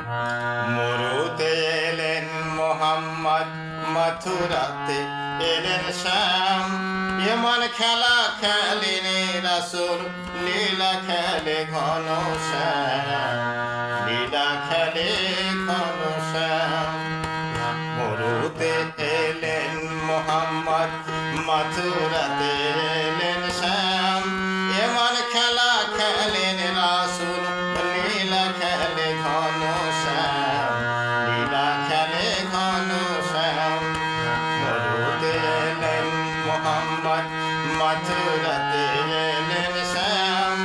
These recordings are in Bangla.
মরুতে এলেন মোহাম্মদ, মথুরাতে এলেন শ্যাম। এমন খেলা খেলেনি রাসূল, লীলা খেলে ঘন শ্যাম, লীলা খেলে ঘন শ্যাম। মরুতে এলেন মোহাম্মদ, মথুরাতে এলেন শ্যাম। এমন খেলা খেলেন রাসূল, লীলা খেলে ঘন শ্যাম, লীলা খেলে ঘন শ্যাম। মরুতে এলেন মোহাম্মদ, মথুরাতে এলেন শ্যাম।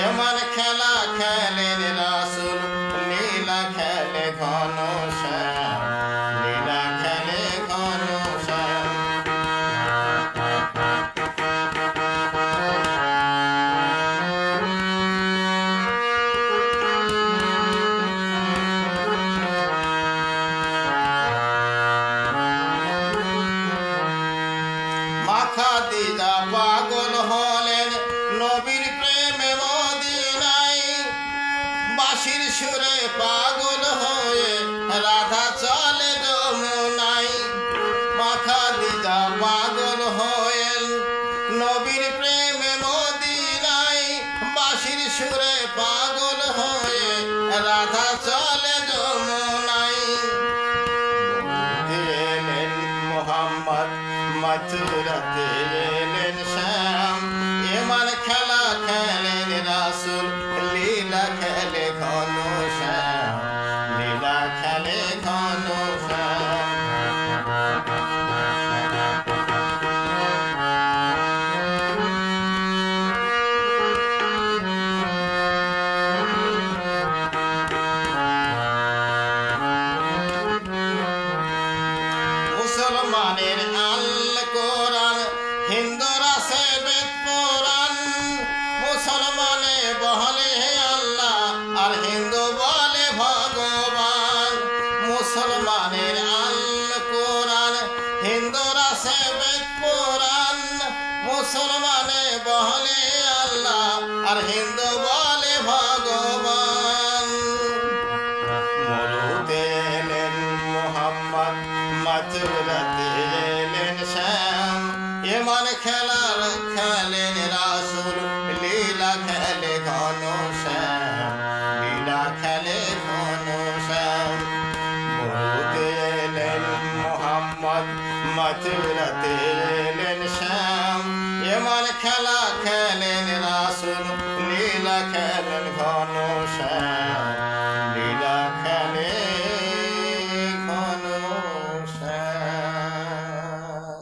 এমন খেলা খেলেন রাসূল, লীলা খেলে ঘন শ্যাম, লীলা খেলে ঘন শ্যাম। মা খাদিজা পাগল হলেন নবীর প্রেমে মদিনায়। বাঁশির সুরে পাগল হয়ে রাধা চলে যমুনায়। মা খাদিজা পাগল হলেন নবীর প্রেমে মদিনায়। বাঁশির সুরে পাগল হয়ে রাধা চলে যমুনায়। এলেন মোহাম্মদ, মথুরাতে এলেন শ্যাম। এমন খেলা খেলেন রাসূল, লীলা খেলে ঘন শ্যাম, লীলা খেলে ঘন শ্যাম। মুসলমানের আল কোরআন, হিন্দুর আছে বেদ পুরাণ। মুসলমানে বলে আল্লাহ আর হিন্দু বলে ভগবান। মুসলমানের আল কোরআন, হিন্দুর আছে বেদ পুরাণ। মুসলমানে বলে আল্লাহ আর হিন্দু বলে ভগবান। মরুতে এলেন মোহাম্মদ, মথুরাতে এলেন শ্যাম। এমন খেলা খেলেন রাসূল, লীলা খেলে ঘন শ্যাম, লীলা খেলে ঘন শ্যাম। মরুতে এলেন মোহাম্মদ, মথুরাতে